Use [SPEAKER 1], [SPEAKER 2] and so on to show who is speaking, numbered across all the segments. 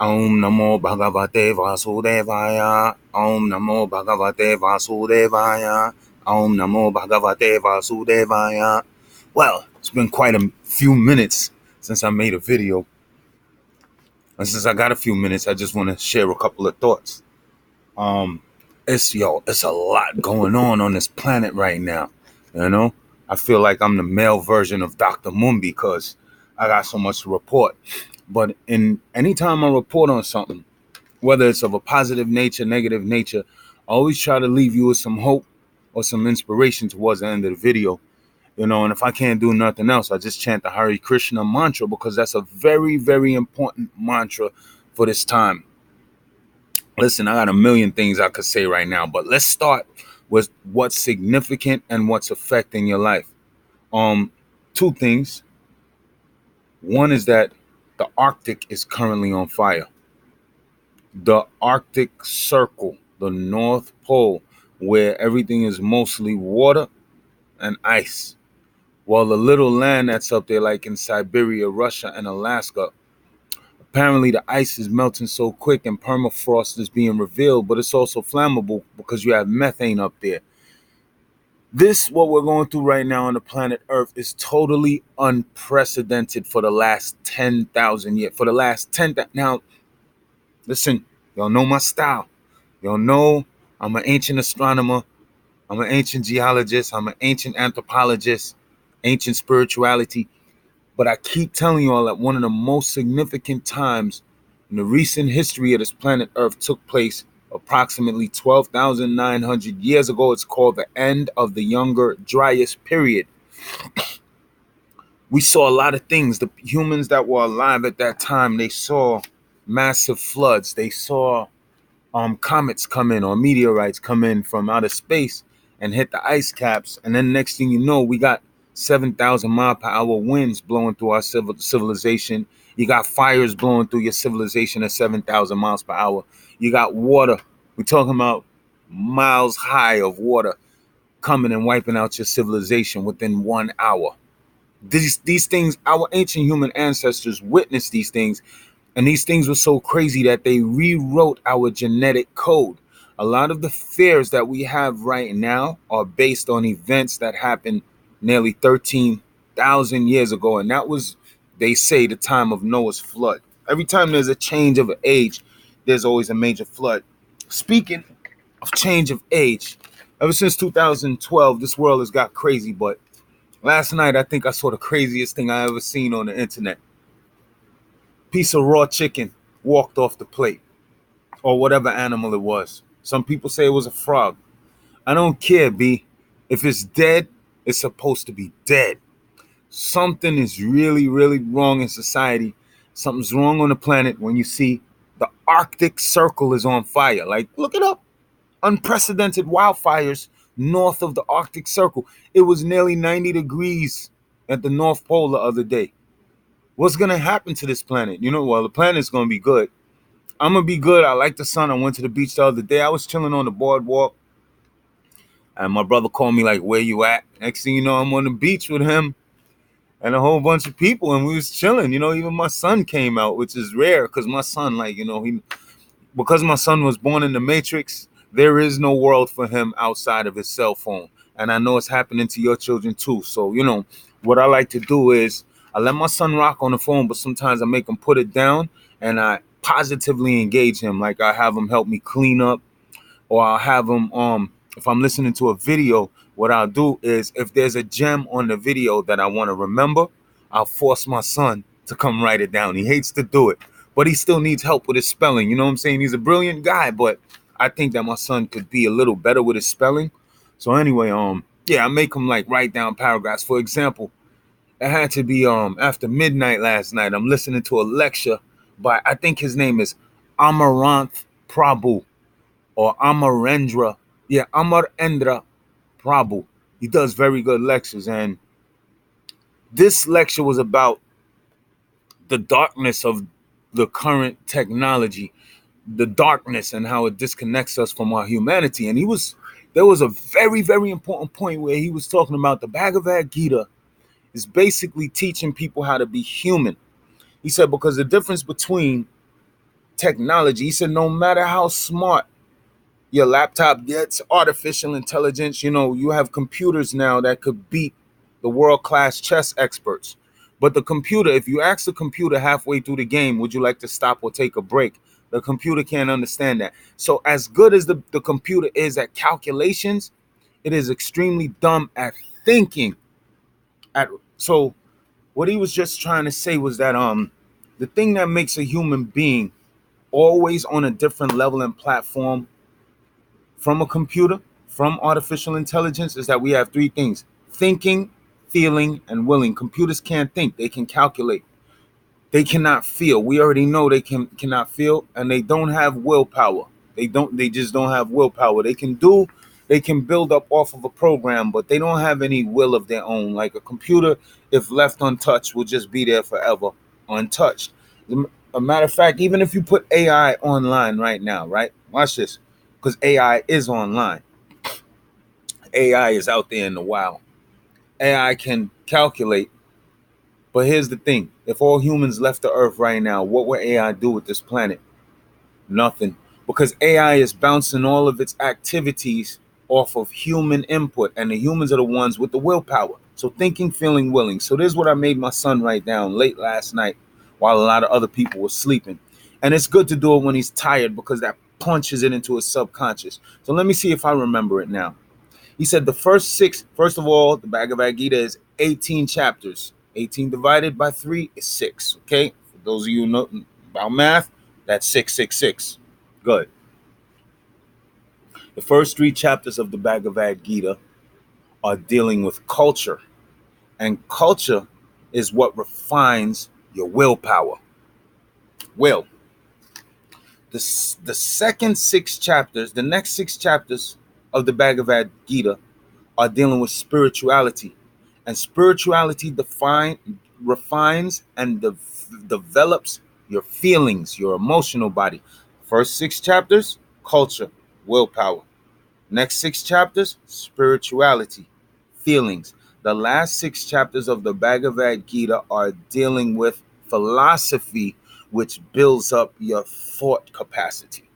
[SPEAKER 1] Om Namo Bhagavate Vasudevaya. Om Namo Bhagavate Vasudevaya. Om Namo Bhagavate Vasudevaya. Well, it's been quite a few minutes since I made a video. And since I got a few minutes, I just want to share a couple of thoughts. Um, it's a lot going on this planet right now. You know, I feel like I'm the male version of Dr. Mumbi because I got so much to report. But in anytime I report on something, whether it's of a positive nature, negative nature, I always try to leave you with some hope or some inspiration towards the end of the video. And if I can't do nothing else, I just chant the Hare Krishna mantra because that's a very, very important mantra for this time. Listen, I got a million things I could say right now, but let's start with what's significant and what's affecting your life. Two things. One is that the Arctic is currently on fire. The Arctic Circle, the North Pole, where everything is mostly water and ice. While the little land that's up there, like in Siberia, Russia, and Alaska, apparently the ice is melting so quick and permafrost is being revealed, but it's also flammable because you have methane up there. What we're going through right now on the planet Earth is totally unprecedented for the last 10,000 years. For the last 10,000. Now, listen, y'all know my style. Y'all know I'm an ancient astronomer. I'm an ancient geologist. I'm an ancient anthropologist, ancient spirituality. But I keep telling you all that one of the most significant times in the recent history of this planet Earth took place approximately 12,900 years ago. It's called the end of the Younger Dryas period. We saw a lot of things. The humans that were alive at that time, they saw massive floods. They saw comets come in or meteorites come in from outer space and hit the ice caps. And then next thing you know, we got 7,000 mile per hour winds blowing through our civilization. You got fires blowing through your civilization at 7,000 miles per hour. You got water. We're talking about miles high of water coming and wiping out your civilization within 1 hour. These things, our ancient human ancestors witnessed these things, and these things were so crazy that they rewrote our genetic code. A lot of the fears that we have right now are based on events that happened nearly 13,000 years ago. And that was, they say, the time of Noah's flood. Every time there's a change of age, there's always a major flood. Speaking of change of age, ever since 2012, this world has got crazy. But last night, I think I saw the craziest thing I ever seen on the internet. Piece of raw chicken walked off the plate, or whatever animal it was. Some people say it was a frog. I don't care, B. If it's dead, it's supposed to be dead. Something is really, really wrong in society. Something's wrong on the planet when you see the Arctic Circle is on fire. Like, look it up. Unprecedented wildfires north of the Arctic Circle. It was nearly 90 degrees at the North Pole the other day. What's going to happen to this planet? Well, the planet's going to be good. I'm going to be good. I like the sun. I went to the beach the other day. I was chilling on the boardwalk. And my brother called me like, where you at? Next thing you know, I'm on the beach with him and a whole bunch of people. And we was chilling. Even my son came out, which is rare because my son, because my son was born in the Matrix, there is no world for him outside of his cell phone. And I know it's happening to your children too. So, what I like to do is I let my son rock on the phone, but sometimes I make him put it down and I positively engage him. Like I have him help me clean up, or I'll have him, if I'm listening to a video, what I'll do is if there's a gem on the video that I want to remember, I'll force my son to come write it down. He hates to do it, but he still needs help with his spelling. You know what I'm saying? He's a brilliant guy, but I think that my son could be a little better with his spelling. So anyway, I make him like write down paragraphs. For example, it had to be after midnight last night. I'm listening to a lecture by, I think his name is Amaranth Prabhu or Amarendra. Yeah, Amarendra Prabhu. He does very good lectures. And this lecture was about the darkness of the current technology, the darkness and how it disconnects us from our humanity. And there was a very, very important point where he was talking about the Bhagavad Gita is basically teaching people how to be human. He said, because the difference between technology. He said, no matter how smart your laptop gets, artificial intelligence, you have computers now that could beat the world-class chess experts. But the computer, if you ask the computer halfway through the game, would you like to stop or take a break? The computer can't understand that. So as good as the computer is at calculations, it is extremely dumb at thinking. So what he was just trying to say was that the thing that makes a human being always on a different level and platform from a computer, from artificial intelligence, is that we have three things: thinking, feeling, and willing. Computers can't think, they can calculate. They cannot feel. We already know they cannot feel, and they don't have willpower. They just don't have willpower. They can build up off of a program, but they don't have any will of their own. Like a computer, if left untouched, will just be there forever, untouched. A matter of fact, even if you put AI online right now, right? Watch this, because AI is online. AI is out there in the wild. AI can calculate, but here's the thing. If all humans left the earth right now, what would AI do with this planet? Nothing. Because AI is bouncing all of its activities off of human input, and the humans are the ones with the willpower. So thinking, feeling, willing. So this is what I made my son write down late last night while a lot of other people were sleeping. And it's good to do it when he's tired, because that punches it into his subconscious. So let me see if I remember it now. He said first of all, the Bhagavad Gita is 18 chapters. 18 divided by 3 is 6. Okay? For those of you who know about math, that's 666. Good. The first 3 chapters of the Bhagavad Gita are dealing with culture. And culture is what refines your willpower. Will. The second 6 chapters, the next 6 chapters of the Bhagavad Gita are dealing with spirituality. And spirituality refines and develops your feelings, your emotional body. First 6 chapters, culture, willpower. Next 6 chapters, spirituality, feelings. The last 6 chapters of the Bhagavad Gita are dealing with philosophy, which builds up your thought capacity.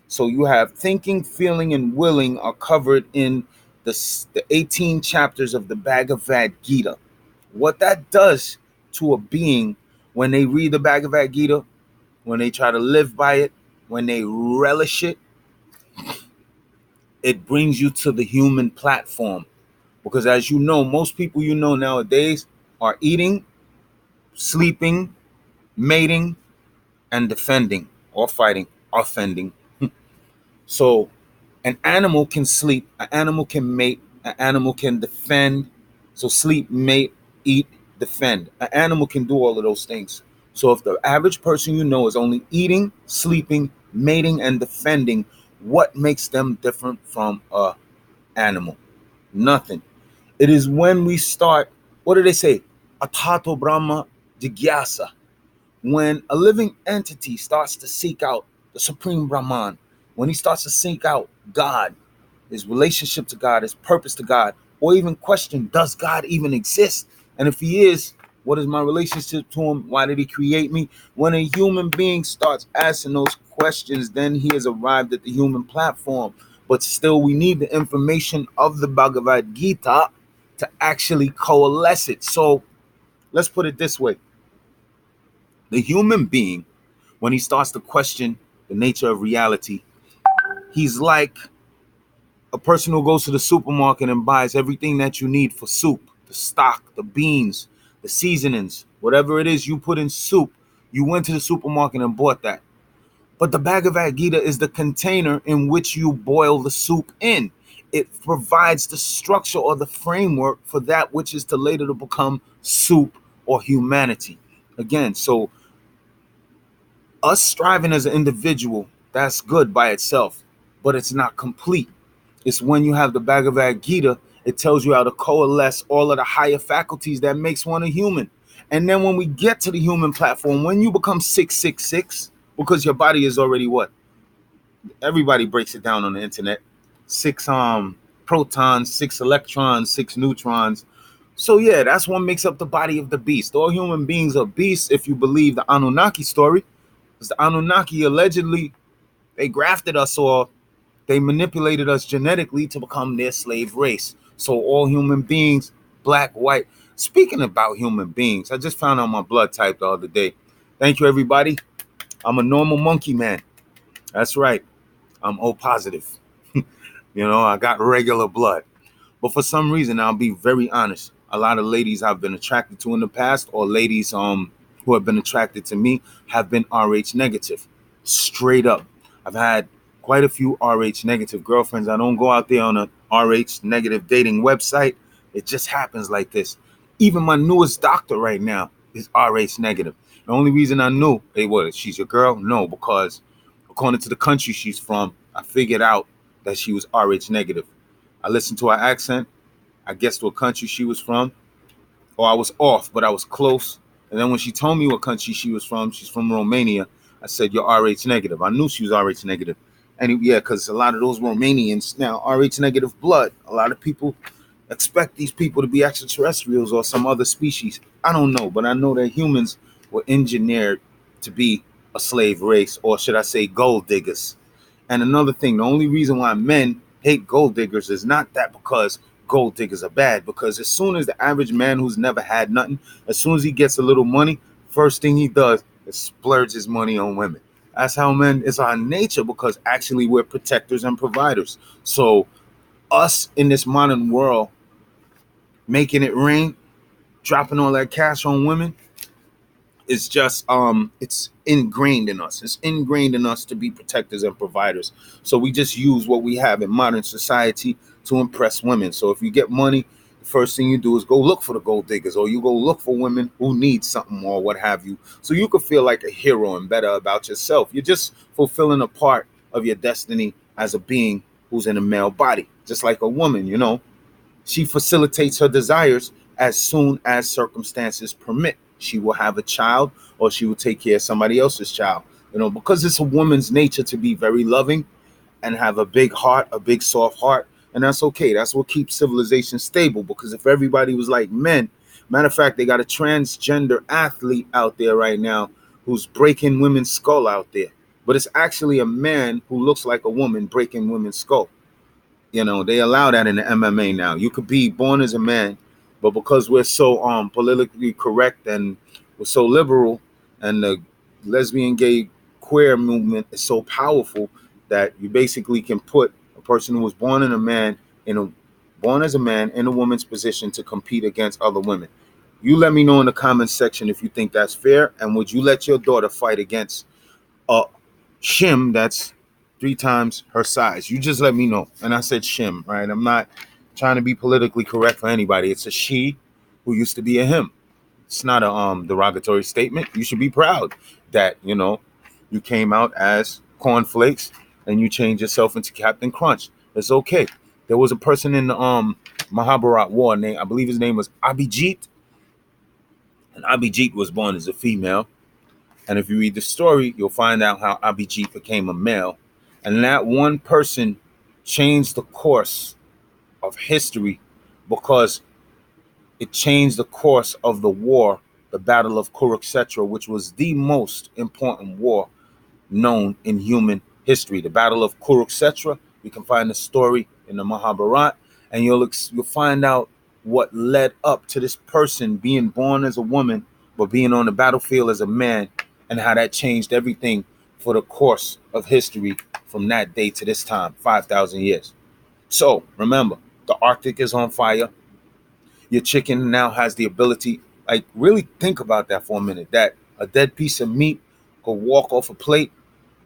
[SPEAKER 1] So you have thinking, feeling, and willing are covered in the 18 chapters of the Bhagavad Gita. What that does to a being when they read the Bhagavad Gita, when they try to live by it, when they relish it, it brings you to the human platform. Because as you know, most people you know nowadays are eating, sleeping, mating, and defending or fighting, offending. So an animal can sleep, an animal can mate, an animal can defend. So sleep, mate, eat, defend. An animal can do all of those things. So if the average person you know is only eating, sleeping, mating, and defending, what makes them different from a animal? Nothing. It is when we start, what do they say? Atato Brahma Jigyasa. When a living entity starts to seek out the Supreme Brahman, when he starts to seek out God, his relationship to God, his purpose to God, or even question, does God even exist? And if he is, what is my relationship to him? Why did he create me? When a human being starts asking those questions, then he has arrived at the human platform. But still, we need the information of the Bhagavad Gita to actually coalesce it. So let's put it this way. The human being, when he starts to question the nature of reality, he's like a person who goes to the supermarket and buys everything that you need for soup, the stock, the beans, the seasonings, whatever it is you put in soup. You went to the supermarket and bought that. But the Bhagavad Gita is the container in which you boil the soup in. It provides the structure or the framework for that which is to later to become soup or humanity. Again, so us striving as an individual, that's good by itself, but it's not complete. It's when you have the Bhagavad Gita, it tells you how to coalesce all of the higher faculties that makes one a human. And then when we get to the human platform, when you become 666, because your body is already what? Everybody breaks it down on the internet. 6 protons, 6 electrons, 6 neutrons. So yeah, that's what makes up the body of the beast. All human beings are beasts if you believe the Anunnaki story. Because the Anunnaki allegedly, they grafted us or they manipulated us genetically to become their slave race. So all human beings, black, white. Speaking about human beings, I just found out my blood type the other day. Thank you, everybody. I'm a normal monkey man. That's right. I'm O positive. I got regular blood. But for some reason, I'll be very honest. A lot of ladies I've been attracted to in the past, or ladies who have been attracted to me, have been Rh negative. Straight up. I've had quite a few Rh negative girlfriends. I don't go out there on a Rh negative dating website. It just happens like this. Even my newest doctor right now is Rh negative. The only reason I knew, hey, what, she's your girl? No, because according to the country she's from, I figured out that she was Rh negative. I listened to her accent. I guessed what country she was from. Or I was off, but I was close. And then when she told me what country she was from, she's from Romania. I said, you're Rh negative. I knew she was Rh negative. And yeah, because a lot of those Romanians now, Rh negative blood. A lot of people expect these people to be extraterrestrials or some other species. I don't know, but I know that humans were engineered to be a slave race, or should I say gold diggers. And another thing, the only reason why men hate gold diggers is not that because gold diggers are bad, because as soon as the average man who's never had nothing, as soon as he gets a little money, first thing he does is splurge his money on women. That's how men, it's our nature, because actually we're protectors and providers. So us in this modern world, making it rain, dropping all that cash on women, it's just it's ingrained in us. It's ingrained in us to be protectors and providers. So we just use what we have in modern society to impress women. So if you get money, the first thing you do is go look for the gold diggers, or you go look for women who need something or what have you. So you could feel like a hero and better about yourself. You're just fulfilling a part of your destiny as a being who's in a male body. Just like a woman, she facilitates her desires as soon as circumstances permit. She will have a child, or she will take care of somebody else's child. Because it's a woman's nature to be very loving and have a big heart, a big soft heart. And that's okay. That's what keeps civilization stable. Because if everybody was like men, matter of fact, they got a transgender athlete out there right now who's breaking women's skull out there. But it's actually a man who looks like a woman breaking women's skull. They allow that in the MMA now. You could be born as a man, but because we're so politically correct and we're so liberal, and the lesbian, gay, queer movement is so powerful, that you basically can put a person who was born born as a man in a woman's position to compete against other women. You let me know in the comments section if you think that's fair, and would you let your daughter fight against a shim that's 3 times her size? You just let me know. And I said shim, right? I'm not trying to be politically correct for anybody. It's a she who used to be a him. It's not a derogatory statement. You should be proud that you came out as cornflakes and you changed yourself into Captain Crunch. It's okay. There was a person in the Mahabharat war name, I believe his name was Abhijit, and Abhijit was born as a female. And if you read the story, you'll find out how Abhijit became a male. And that one person changed the course of history, because it changed the course of the war, the Battle of Kurukshetra, which was the most important war known in human history. The Battle of Kurukshetra, you can find the story in the Mahabharat, and you'll find out what led up to this person being born as a woman, but being on the battlefield as a man, and how that changed everything for the course of history from that day to this time, 5,000 years. So remember, the Arctic is on fire. Your chicken now has the ability, like, really think about that for a minute, that a dead piece of meat could walk off a plate.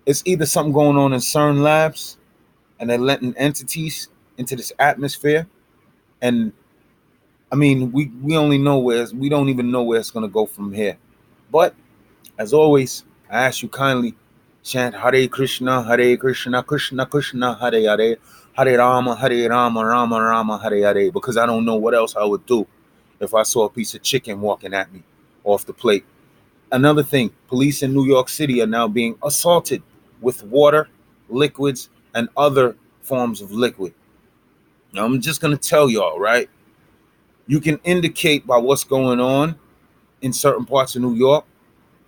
[SPEAKER 1] It's either something going on in CERN labs, and they're letting entities into this atmosphere. And I mean, we only know we don't even know where it's going to go from here. But as always, I ask you kindly, chant Hare Krishna, Krishna Krishna, Hare Hare, Hare Rama, Rama Rama, Hare Hare. Because I don't know what else I would do if I saw a piece of chicken walking at me off the plate. Another thing, police in New York City are now being assaulted with water, liquids, and other forms of liquid. Now, I'm just going to tell y'all, right? You can indicate by what's going on in certain parts of New York,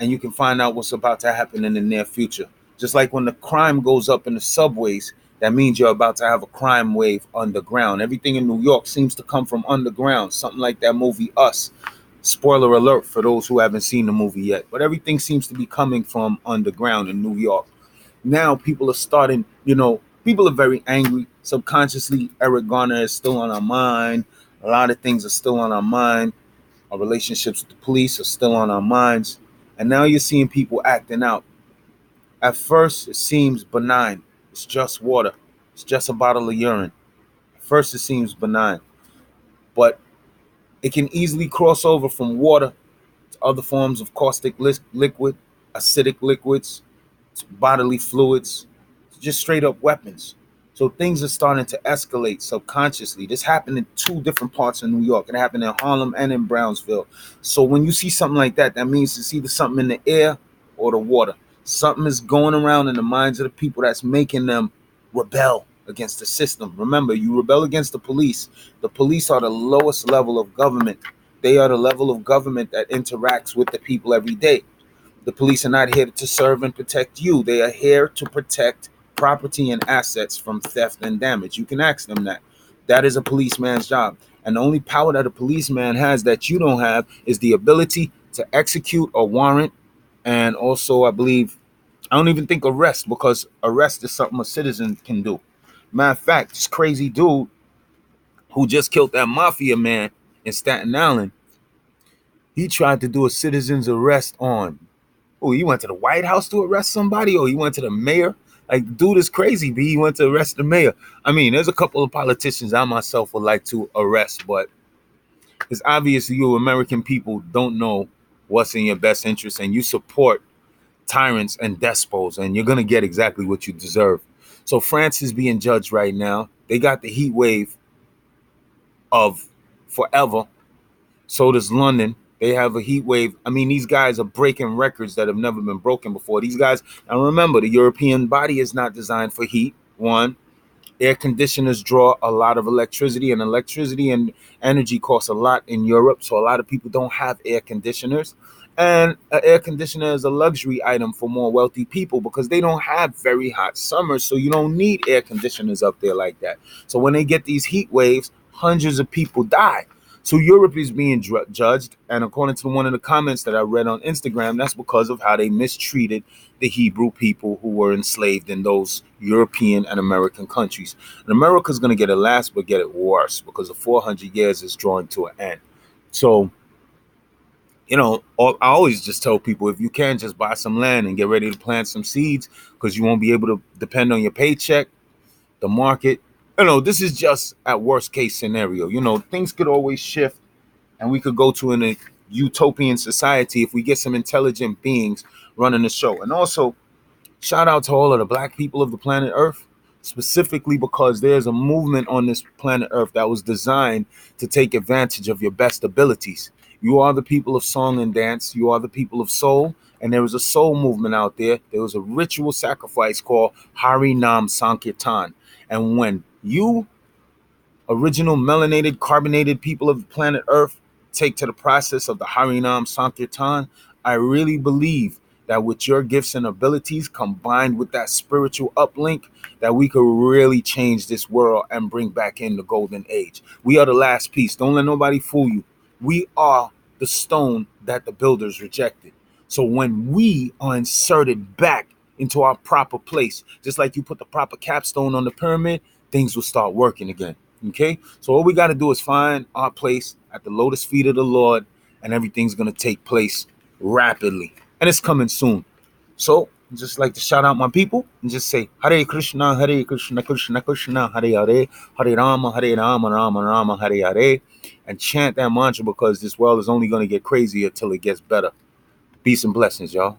[SPEAKER 1] and you can find out what's about to happen in the near future. Just like when the crime goes up in the subways, that means you're about to have a crime wave underground. Everything in New York seems to come from underground, something like that movie Us. Spoiler alert for those who haven't seen the movie yet, but everything seems to be coming from underground in New York. Now people are starting, people are very angry. Subconsciously, Eric Garner is still on our mind. A lot of things are still on our mind. Our relationships with the police are still on our minds. And now you're seeing people acting out. At first, it seems benign. It's just water. It's just a bottle of urine. At first, it seems benign. But it can easily cross over from water to other forms of caustic liquid, acidic liquids, to bodily fluids, to just straight up weapons. So things are starting to escalate subconsciously. This happened in two different parts of New York. It happened in Harlem and in Brownsville. So when you see something like that, that means it's either something in the air or the water. Something is going around in the minds of the people that's making them rebel against the system. Remember, you rebel against the police. The police are the lowest level of government. They are the level of government that interacts with the people every day. The police are not here to serve and protect you. They are here to protect property and assets from theft and damage. You can ask them that. That is a policeman's job. And the only power that a policeman has that you don't have is the ability to execute a warrant. And also, I don't even think arrest, because arrest is something a citizen can do. Matter of fact, this crazy dude who just killed that mafia man in Staten Island, he tried to do a citizen's arrest on. Oh, he went to the White House to arrest somebody, or he went to the mayor? Like, dude is crazy, B. He went to arrest the mayor. I mean, there's a couple of politicians I myself would like to arrest, but it's obvious you American people don't know what's in your best interest, and you support tyrants and despots, and you're going to get exactly what you deserve. So France is being judged right now. They got the heat wave of forever. So does London. They have a heat wave. I mean, these guys are breaking records that have never been broken before. These guys, and remember, the European body is not designed for heat. One, air conditioners draw a lot of electricity, and electricity and energy costs a lot in Europe. So a lot of people don't have air conditioners. And an air conditioner is a luxury item for more wealthy people because they don't have very hot summers. So you don't need air conditioners up there like that. So when they get these heat waves, hundreds of people die. So Europe is being judged, and according to one of the comments that I read on Instagram, that's because of how they mistreated the Hebrew people who were enslaved in those European and American countries. And America's going to get it last, but get it worse, because the 400 years is drawing to an end. So, I always just tell people, if you can, just buy some land and get ready to plant some seeds, because you won't be able to depend on your paycheck, the market. This is just at worst case scenario. Things could always shift, and we could go to a utopian society if we get some intelligent beings running the show. And also, shout out to all of the black people of the planet Earth, specifically because there's a movement on this planet Earth that was designed to take advantage of your best abilities. You are the people of song and dance. You are the people of soul. And there was a soul movement out there. There was a ritual sacrifice called Hari Nam Sankirtan. And when you original melanated, carbonated people of the planet Earth take to the process of the Harinam Sankirtan, I really believe that with your gifts and abilities combined with that spiritual uplink, that we could really change this world and bring back in the golden age. We are the last piece. Don't let nobody fool you. We are the stone that the builders rejected. So when we are inserted back into our proper place, just like you put the proper capstone on the pyramid, things will start working again. Okay, so all we got to do is find our place at the lotus feet of the Lord, and everything's going to take place rapidly, and it's coming soon. So I just like to shout out my people and just say Hare Krishna, Krishna Krishna, Hare Hare, Hare Rama, Rama Rama, Hare Hare, and chant that mantra, because this world is only going to get crazier till it gets better. Peace and blessings, y'all.